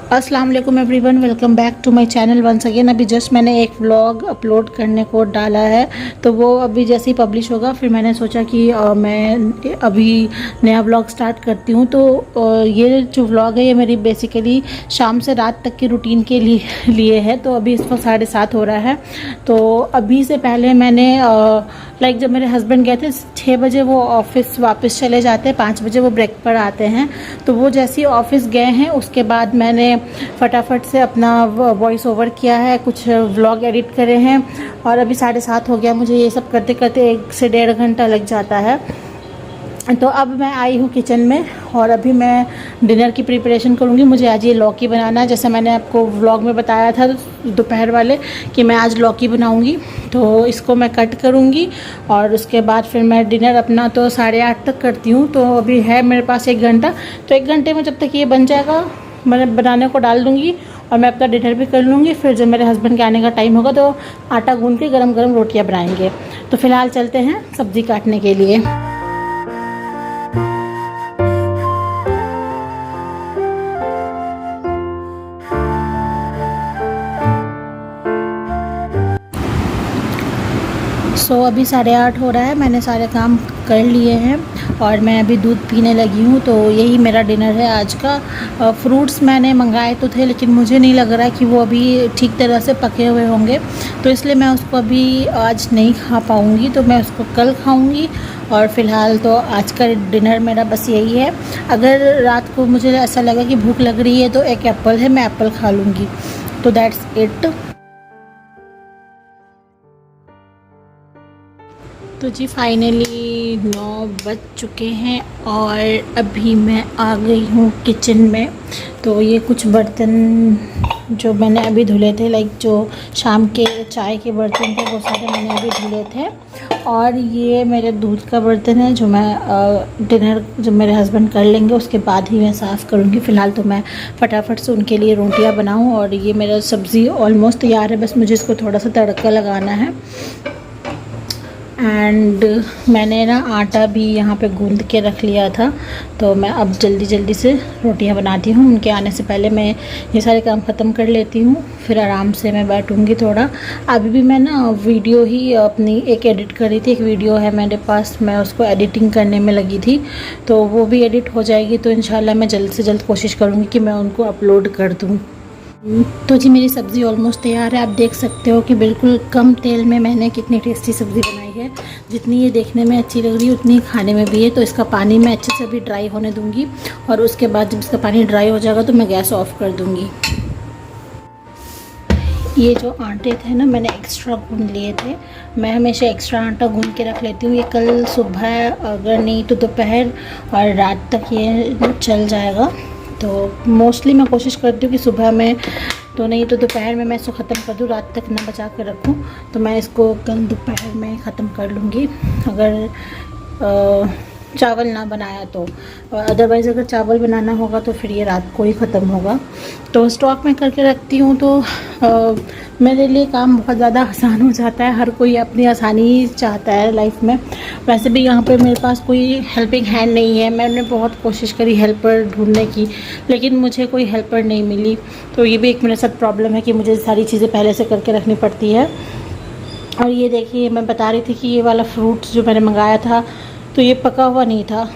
अस्सलाम वालेकुम everyone, welcome back to my channel once again. अभी जस्ट मैंने एक व्लॉग अपलोड करने को डाला है, तो वो अभी जैसे ही पब्लिश होगा फिर मैंने सोचा कि मैं अभी नया व्लॉग स्टार्ट करती हूँ। तो ये जो व्लॉग है ये मेरी बेसिकली शाम से रात तक की रूटीन के लिए है। तो अभी इसको 7:30 हो रहा है। तो अभी से पहले मैंने जब मेरे हस्बैंड गए थे 6 बजे वो ऑफिस वापस चले जाते हैं, 5 बजे वो ब्रेक पर आते हैं। तो वो जैसे ही ऑफिस गए हैं उसके बाद मैंने फटाफट से अपना वॉइस ओवर किया है, कुछ व्लॉग एडिट करे हैं और अभी 7:30 हो गया। मुझे ये सब करते करते 1 से 1.5 घंटा लग जाता है। तो अब मैं आई हूँ किचन में और अभी मैं डिनर की प्रिपरेशन करूँगी। मुझे आज ये लौकी बनाना है, जैसे मैंने आपको व्लॉग में बताया था दोपहर वाले कि मैं आज लौकी बनाऊँगी। तो इसको मैं कट करूँगी और उसके बाद फिर मैं डिनर अपना तो 8:30 तक करती हूँ। तो अभी है मेरे पास 1 घंटा, तो 1 घंटे में जब तक ये बन जाएगा मैं बनाने को डाल दूँगी और मैं अपना डिनर भी कर लूँगी। फिर जब मेरे हस्बैंड के आने का टाइम होगा तो आटा गूँध के गरम गरम रोटियाँ बनाएंगे। तो फ़िलहाल चलते हैं सब्ज़ी काटने के लिए। अभी 8:30 हो रहा है, मैंने सारे काम कर लिए हैं और मैं अभी दूध पीने लगी हूँ। तो यही मेरा डिनर है आज का। फ्रूट्स मैंने मंगाए तो थे लेकिन मुझे नहीं लग रहा कि वो अभी ठीक तरह से पके हुए होंगे, तो इसलिए मैं उसको अभी आज नहीं खा पाऊँगी। तो मैं उसको कल खाऊँगी और फ़िलहाल तो आज का डिनर मेरा बस यही है। अगर रात को मुझे ऐसा लगा कि भूख लग रही है तो एक एप्पल है, मैं एप्पल खा लूँगी। तो दैट्स इट। तो जी फाइनली 9 बज चुके हैं और अभी मैं आ गई हूँ किचन में। तो ये कुछ बर्तन जो मैंने अभी धुले थे, जो शाम के चाय के बर्तन थे वो सारे मैंने अभी धुले थे। और ये मेरे दूध का बर्तन है जो मैं डिनर जब मेरे हस्बैंड कर लेंगे उसके बाद ही मैं साफ़ करूँगी। फ़िलहाल तो मैं फटाफट से उनके लिए रोटियां बनाऊँ। और ये मेरा सब्ज़ी ऑलमोस्ट तैयार है, बस मुझे इसको थोड़ा सा तड़का लगाना है। एंड मैंने ना आटा भी यहाँ पे गूंद के रख लिया था, तो मैं अब जल्दी से रोटियां बनाती हूँ। उनके आने से पहले मैं ये सारे काम ख़त्म कर लेती हूँ, फिर आराम से मैं बैठूँगी थोड़ा। अभी भी मैं ना वीडियो ही अपनी एक एडिट कर रही थी, एक वीडियो है मेरे पास, मैं उसको एडिटिंग करने में लगी थी। तो वो भी एडिट हो जाएगी तो इंशाल्लाह मैं जल्द से जल्द कोशिश करूँगी कि मैं उनको अपलोड कर दूँ। तो जी मेरी सब्ज़ी ऑलमोस्ट तैयार है। आप देख सकते हो कि बिल्कुल कम तेल में मैंने कितनी टेस्टी सब्ज़ी बनाई है। जितनी ये देखने में अच्छी लग रही है उतनी खाने में भी है। तो इसका पानी मैं अच्छे से भी ड्राई होने दूंगी और उसके बाद जब इसका पानी ड्राई हो जाएगा तो मैं गैस ऑफ कर दूंगी। ये जो आटे थे ना मैंने एक्स्ट्रा गूंद लिए थे। मैं हमेशा एक्स्ट्रा आटा गूंद के रख लेती हूँ। ये कल सुबह अगर नहीं तो दोपहर और रात तक ये चल जाएगा। तो मोस्टली मैं कोशिश करती हूँ कि सुबह में तो नहीं तो दोपहर में मैं इसको ख़त्म कर दूँ, रात तक ना बचा कर रखूँ। तो मैं इसको कल दोपहर में ख़त्म कर लूँगी अगर चावल ना बनाया तो। और अदरवाइज़ अगर चावल बनाना होगा तो फिर ये रात को ही ख़त्म होगा। तो स्टॉक में करके रखती हूँ तो मेरे लिए काम बहुत ज़्यादा आसान हो जाता है। हर कोई अपनी आसानी ही चाहता है लाइफ में। वैसे भी यहाँ पे मेरे पास कोई हेल्पिंग हैंड नहीं है। मैंने बहुत कोशिश करी हेल्पर ढूंढने की, लेकिन मुझे कोई हेल्पर नहीं मिली। तो ये भी एक मेरे साथ प्रॉब्लम है कि मुझे सारी चीज़ें पहले से करके रखनी पड़ती है। और ये देखिए मैं बता रही थी कि ये वाला फ्रूट जो मैंने मंगाया था तो ये पका हुआ नहीं था।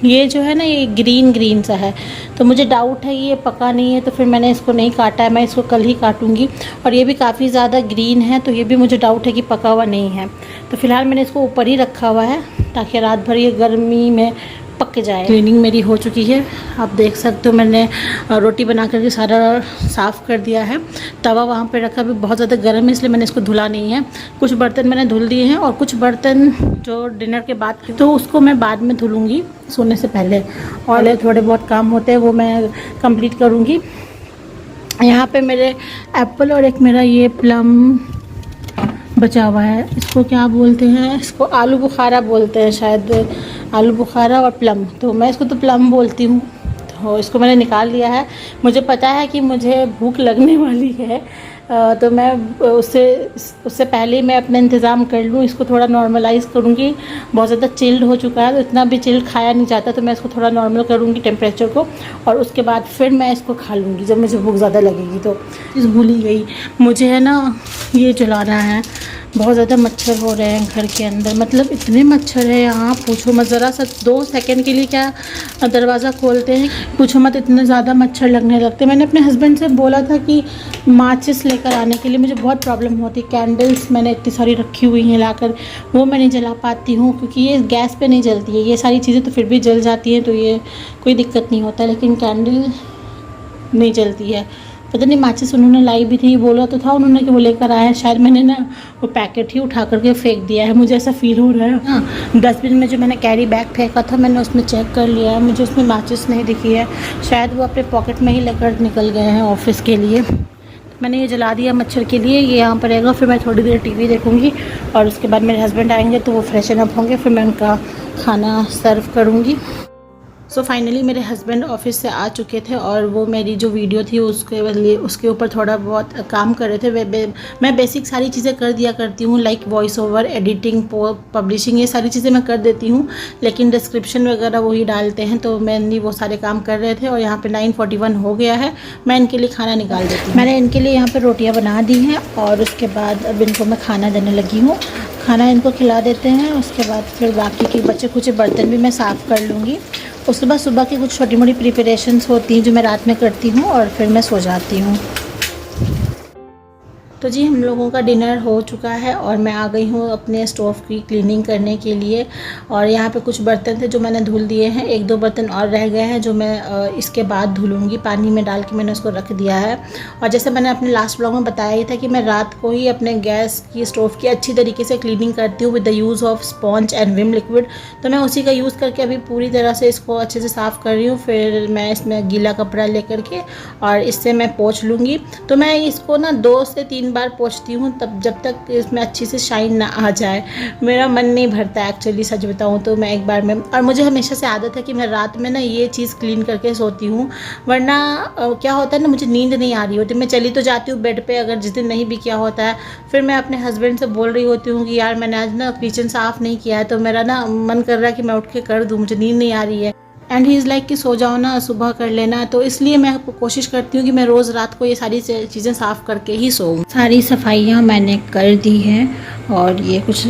ये जो है ना ये ग्रीन सा है, तो मुझे डाउट है ये पका नहीं है, तो फिर मैंने इसको नहीं काटा है। मैं इसको कल ही काटूंगी। और ये भी काफ़ी ज़्यादा ग्रीन है, तो ये भी मुझे डाउट है कि पका हुआ नहीं है। तो फिलहाल मैंने इसको ऊपर ही रखा हुआ है ताकि रात भर ये गर्मी में पक जाए। क्लीनिंग मेरी हो चुकी है, आप देख सकते हो। मैंने रोटी बना करके सारा साफ़ कर दिया है। तवा वहाँ पे रखा भी बहुत ज़्यादा गर्म है, इसलिए मैंने इसको धुला नहीं है। कुछ बर्तन मैंने धुल दिए हैं और कुछ बर्तन जो डिनर के बाद के तो उसको मैं बाद में धुलूँगी सोने से पहले। और थोड़े बहुत काम होते हैं वो मैं कंप्लीट करूँगी। यहाँ पे मेरे एप्पल और एक मेरा ये प्लम बचा हुआ है। इसको क्या बोलते हैं, इसको आलू बुखारा बोलते हैं शायद, आलू बुखारा और प्लम। तो मैं इसको तो प्लम बोलती हूँ। तो इसको मैंने निकाल लिया है। मुझे पता है कि मुझे भूख लगने वाली है, तो मैं उससे पहले मैं अपना इंतज़ाम कर लूँ, इसको थोड़ा नॉर्मलाइज़ करूँगी। बहुत ज़्यादा चिल्ड हो चुका है तो इतना भी चिल्ड खाया नहीं जाता, तो मैं इसको थोड़ा नॉर्मल करूँगी टेम्परेचर को, और उसके बाद फिर मैं इसको खा लूँगी जब मुझे भूख ज़्यादा लगेगी। तो चीज़ भूल ही गई, मुझे है ना ये जलाना है। बहुत ज़्यादा मच्छर हो रहे हैं घर के अंदर, मतलब इतने मच्छर है यहाँ, पूछो मत। ज़रा सा 2 सेकंड के लिए क्या दरवाज़ा खोलते हैं, पूछो मत, इतने ज़्यादा मच्छर लगने लगते हैं। मैंने अपने हस्बैंड से बोला था कि माचिस लेकर आने के लिए, मुझे बहुत प्रॉब्लम होती है। कैंडल्स मैंने इतनी सारी रखी हुई हैं लाकर, वो मैं नहीं जला पाती हूँ क्योंकि ये गैस पे नहीं जलती है। ये सारी चीज़ें तो फिर भी जल जाती हैं, तो ये कोई दिक्कत नहीं होता, लेकिन कैंडल नहीं जलती है। पता नहीं माचिस उन्होंने लाई भी थी, बोला तो था उन्होंने कि वो लेकर आया है, शायद मैंने ना वो पैकेट ही उठा करके फेंक दिया है, मुझे ऐसा फील हो रहा है। हाँ, डस्टबिन में जो मैंने कैरी बैग फेंका था, मैंने उसमें चेक कर लिया है, मुझे उसमें माचिस नहीं दिखी है। शायद वो अपने पॉकेट में ही लेकर निकल गए हैं ऑफिस के लिए। मैंने ये जला दिया मच्छर के लिए, ये यहाँ पर रहेगा। फिर मैं थोड़ी देर टीवी देखूँगी और उसके बाद मेरे हस्बैंड आएंगे तो वो फ्रेशन अप होंगे, फिर मैं उनका खाना सर्व करूँगी। सो फाइनली मेरे हस्बैंड ऑफिस से आ चुके थे और वो मेरी जो वीडियो थी उसके ऊपर थोड़ा बहुत काम कर रहे थे। मैं बेसिक सारी चीज़ें कर दिया करती हूँ, like voice over, editing, publishing, ये सारी चीज़ें मैं कर देती हूँ, लेकिन डिस्क्रिप्शन वगैरह वही डालते हैं, तो मैंने वो सारे काम कर रहे थे। और यहाँ पे 9:41 हो गया है, मैं इनके लिए खाना निकाल देती हूँ। मैंने इनके लिए यहाँ पर रोटियाँ बना दी हैं और उसके बाद अब इनको मैं खाना देने लगी हूँ। खाना इनको खिला देते हैं, उसके बाद फिर बाकी के बचे कुछ बर्तन भी मैं साफ़ कर लूँगी। उसके बाद सुबह की कुछ छोटी मोटी प्रिपरेशंस होती हैं जो मैं रात में करती हूँ और फिर मैं सो जाती हूँ। तो जी हम लोगों का डिनर हो चुका है और मैं आ गई हूँ अपने स्टोव की क्लीनिंग करने के लिए। और यहाँ पे कुछ बर्तन थे जो मैंने धुल दिए हैं, 1-2 बर्तन और रह गए हैं जो मैं इसके बाद धुलूँगी। पानी में डाल के मैंने उसको रख दिया है। और जैसे मैंने अपने लास्ट ब्लॉग में बताया ही था कि मैं रात को ही अपने गैस की स्टोव की अच्छी तरीके से क्लीनिंग करती हूँ with the use of sponge and Vim liquid. तो मैं उसी का यूज़ करके अभी पूरी तरह से इसको अच्छे से साफ़ कर रही हूँ। फिर मैं इसमें गीला कपड़ा लेकर के और इससे मैं पोंछ लूँगी। तो मैं इसको ना 2 से 3 बार पोंछती हूँ, तब जब तक इसमें अच्छी से शाइन ना आ जाए। मेरा मन नहीं भरता एक्चुअली, सच बताऊँ तो मैं एक बार में। और मुझे हमेशा से आदत है कि मैं रात में ना ये चीज़ क्लीन करके सोती हूँ, वरना क्या होता है ना, मुझे नींद नहीं आ रही होती। मैं चली तो जाती हूँ बेड पे, अगर जिस दिन नहीं भी किया होता है, फिर मैं अपने हस्बैंड से बोल रही होती हूँ कि यार मैंने आज ना किचन साफ़ नहीं किया है, तो मेरा ना मन कर रहा है कि मैं उठ के कर दूँ, मुझे नींद नहीं आ रही है। एंड ही इज़ लाइक कि सो जाओ ना, सुबह कर लेना। तो इसलिए मैं कोशिश करती हूँ कि मैं रोज़ रात को ये सारी चीज़ें साफ़ करके ही सोऊं। सारी सफाइयाँ मैंने कर दी हैं और ये कुछ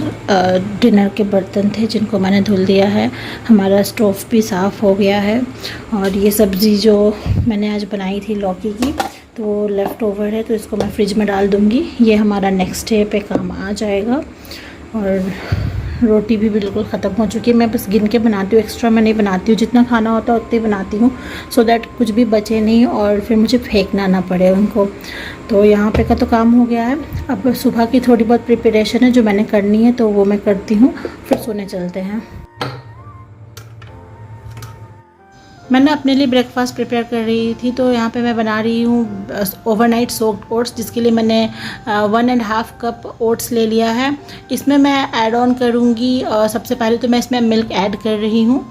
डिनर के बर्तन थे जिनको मैंने धुल दिया है। हमारा स्टोव भी साफ़ हो गया है। और ये सब्ज़ी जो मैंने आज बनाई थी लौकी की, तो वो लेफ़्ट ओवर है, तो इसको मैं फ्रिज में डाल दूँगी। ये हमारा नेक्स्ट डे पे काम आ जाएगा। और रोटी भी बिल्कुल ख़त्म हो चुकी है। मैं बस गिन के बनाती हूँ, एक्स्ट्रा मैं नहीं बनाती हूँ। जितना खाना होता है उतनी बनाती हूँ, सो दैट कुछ भी बचे नहीं और फिर मुझे फेंकना ना पड़े उनको। तो यहाँ पे का तो काम हो गया है। अब सुबह की थोड़ी बहुत प्रिपरेशन है जो मैंने करनी है, तो वो मैं करती हूँ, फिर सोने चलते हैं। मैंने अपने लिए ब्रेकफास्ट प्रिपेयर कर रही थी, तो यहाँ पे मैं बना रही हूँ ओवरनाइट सोक्ड ओट्स, जिसके लिए मैंने 1.5 कप ओट्स ले लिया है। इसमें मैं ऐड ऑन करूँगी, सबसे पहले तो मैं इसमें मिल्क ऐड कर रही हूँ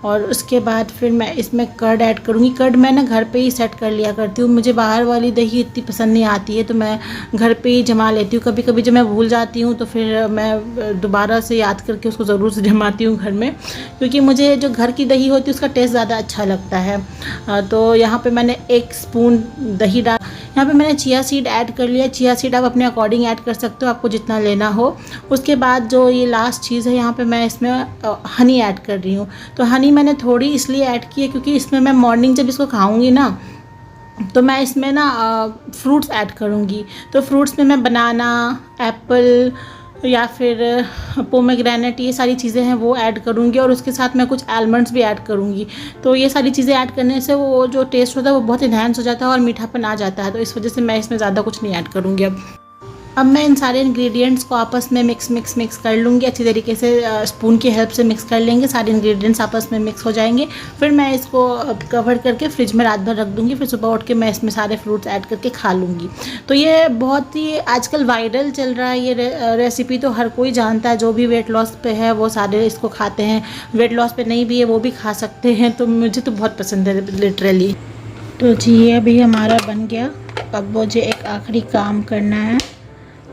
और उसके बाद फिर मैं इसमें कर्ड ऐड करूँगी। कर्ड मैं ना घर पे ही सेट कर लिया करती हूँ, मुझे बाहर वाली दही इतनी पसंद नहीं आती है, तो मैं घर पे ही जमा लेती हूँ। कभी कभी जब मैं भूल जाती हूँ तो फिर मैं दोबारा से याद करके उसको ज़रूर से जमाती हूँ घर में, क्योंकि मुझे जो घर की दही होती है उसका टेस्ट ज़्यादा अच्छा लगता है। तो यहाँ पर मैंने 1 स्पून दही डाल, यहाँ पे मैंने चिया सीड ऐड कर लिया। चिया सीड आप अपने अकॉर्डिंग ऐड कर सकते हो, आपको जितना लेना हो। उसके बाद जो ये लास्ट चीज़ है, यहाँ पे मैं इसमें हनी ऐड कर रही हूँ। तो हनी मैंने थोड़ी इसलिए ऐड की है क्योंकि इसमें मैं मॉर्निंग जब इसको खाऊंगी ना, तो मैं इसमें ना फ्रूट्स ऐड करूँगी। तो फ्रूट्स में मैं बनाना, एप्पल या फिर पोमेग्रेनेट, ये सारी चीज़ें हैं वो ऐड करूँगी और उसके साथ मैं कुछ आलमंड्स भी ऐड करूँगी। तो ये सारी चीज़ें ऐड करने से वो जो टेस्ट होता है वो बहुत इन्हेंस हो जाता है और मीठापन आ जाता है। तो इस वजह से मैं इसमें ज़्यादा कुछ नहीं ऐड करूँगी। अब मैं इन सारे इंग्रेडिएंट्स को आपस में मिक्स कर लूँगी अच्छी तरीके से। स्पून की हेल्प से मिक्स कर लेंगे, सारे इंग्रेडिएंट्स आपस में मिक्स हो जाएंगे। फिर मैं इसको कवर करके फ्रिज में रात भर रख दूँगी। फिर सुबह उठ के मैं इसमें सारे फ्रूट्स ऐड करके खा लूँगी। तो ये बहुत ही आजकल वायरल चल रहा है ये रेसिपी, तो हर कोई जानता है। जो भी वेट लॉस पे है वो सारे इसको खाते हैं, वेट लॉस पे नहीं भी है वो भी खा सकते हैं। तो मुझे तो बहुत पसंद है लिटरली। तो जी ये अभी हमारा बन गया अब मुझे एक आखिरी काम करना है,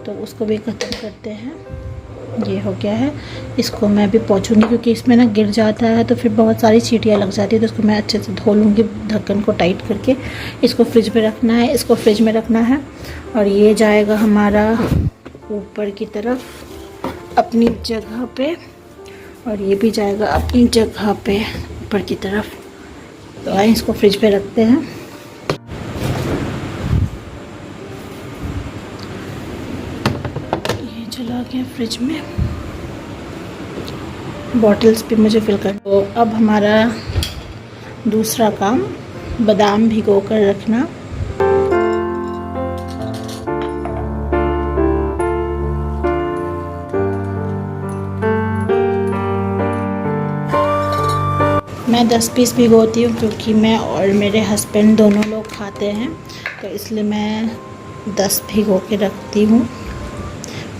तो उसको भी ख़त्म करते हैं। ये हो गया है, इसको मैं भी पोंछूंगी क्योंकि इसमें ना गिर जाता है तो फिर बहुत सारी चींटियाँ लग जाती है, तो इसको मैं अच्छे से धो लूँगी ढक्कन को टाइट करके। इसको फ्रिज में रखना है, इसको फ्रिज में रखना है। और ये जाएगा हमारा ऊपर की तरफ अपनी जगह पे, और ये भी जाएगा अपनी जगह पे ऊपर की तरफ। तो आइए इसको फ्रिज पे रखते हैं। ये चला गया फ्रिज में। बॉटल्स भी मुझे फिल कर। तो अब हमारा दूसरा काम, बादाम भिगो कर रखना। मैं 10 पीस भिगोती हूँ क्योंकि मैं और मेरे हस्बैंड दोनों लोग खाते हैं, तो इसलिए मैं 10 भिगो के रखती हूँ,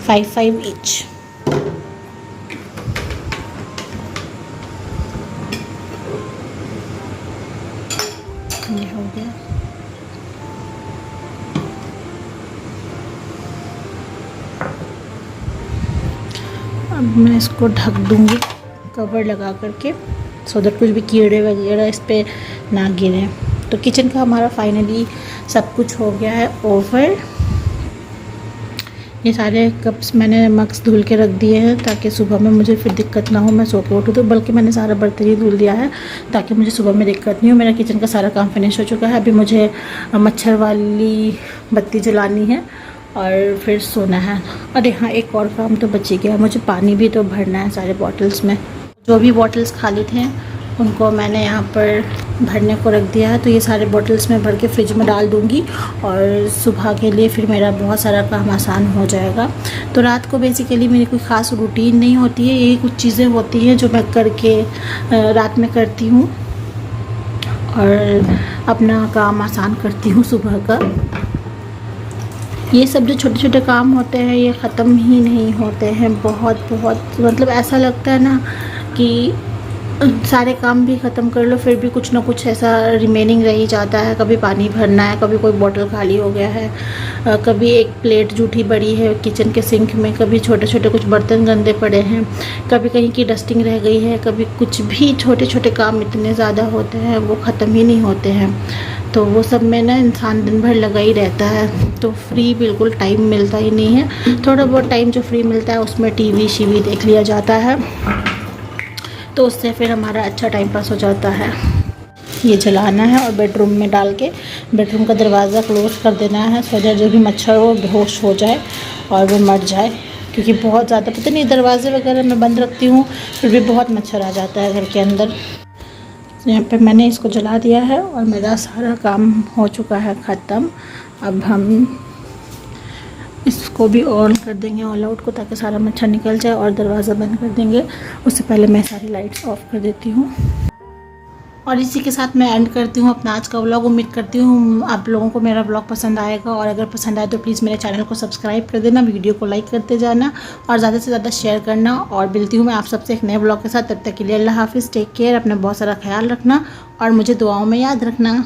5 ईच। ये हो गया। अब मैं इसको ढक दूँगी कवर लगा करके, सो दैट कुछ भी कीड़े वगैरह इस पे ना गिरें। तो किचन का हमारा फाइनली सब कुछ हो गया है ओवर। ये सारे कप्स मैंने मग्स धुल के रख दिए हैं ताकि सुबह में मुझे फिर दिक्कत ना हो, मैं सो के उठूँ। तो बल्कि मैंने सारा बर्तन ही धुल दिया है ताकि मुझे सुबह में दिक्कत नहीं हो। मेरा किचन का सारा काम फिनिश हो चुका है। अभी मुझे मच्छर वाली बत्ती जलानी है और फिर सोना है। अरे हाँ, एक और काम तो बच ही गया, मुझे पानी भी तो भरना है सारे बॉटल्स में। जो भी बॉटल्स खाली थे उनको मैंने यहाँ पर भरने को रख दिया है। तो ये सारे बॉटल्स में भर के फ्रिज में डाल दूँगी और सुबह के लिए फिर मेरा बहुत सारा काम आसान हो जाएगा। तो रात को बेसिकली मेरी कोई ख़ास रूटीन नहीं होती है, यही कुछ चीज़ें होती हैं जो मैं करके रात में करती हूँ और अपना काम आसान करती हूँ सुबह का। ये सब जो छोटे छोटे काम होते हैं ये ख़त्म ही नहीं होते हैं। बहुत मतलब ऐसा लगता है ना कि सारे काम भी ख़त्म कर लो फिर भी कुछ ना कुछ ऐसा रिमेनिंग रह ही जाता है। कभी पानी भरना है, कभी कोई बॉटल खाली हो गया है, कभी एक प्लेट जूठी पड़ी है किचन के सिंक में, कभी छोटे छोटे कुछ बर्तन गंदे पड़े हैं, कभी कहीं की डस्टिंग रह गई है, कभी कुछ भी छोटे छोटे काम इतने ज़्यादा होते हैं वो ख़त्म ही नहीं होते हैं। तो वो सब में ना इंसान दिन भर लगा ही रहता है, तो फ्री बिल्कुल टाइम मिलता ही नहीं है। थोड़ा बहुत टाइम जो फ्री मिलता है उसमें टीवी शीवी देख लिया जाता है, तो उससे फिर हमारा अच्छा टाइम पास हो जाता है। ये जलाना है और बेडरूम में डाल के बेडरूम का दरवाज़ा क्लोज़ कर देना है, सो दैट जो भी मच्छर हो बेहोश हो जाए और वो मर जाए। क्योंकि बहुत ज़्यादा पता नहीं दरवाजे वगैरह मैं बंद रखती हूँ फिर भी बहुत मच्छर आ जाता है घर के अंदर। यहाँ पे मैंने इसको जला दिया है और मेरा सारा काम हो चुका है ख़त्म। अब हम इसको भी ऑन कर देंगे ऑल आउट को ताकि सारा मच्छर निकल जाए और दरवाज़ा बंद कर देंगे। उससे पहले मैं सारी लाइट्स ऑफ कर देती हूँ। और इसी के साथ मैं एंड करती हूँ अपना आज का व्लॉग। उम्मीद करती हूँ आप लोगों को मेरा व्लॉग पसंद आएगा, और अगर पसंद आए तो प्लीज़ मेरे चैनल को सब्सक्राइब कर देना, वीडियो को लाइक करते जाना और ज़्यादा से ज़्यादा शेयर करना। और मिलती हूँ मैं आप सबसे एक नए व्लॉग के साथ। तब तक के लिए अल्लाह हाफिज़, टेक केयर, अपना बहुत सारा ख्याल रखना और मुझे दुआओं में याद रखना।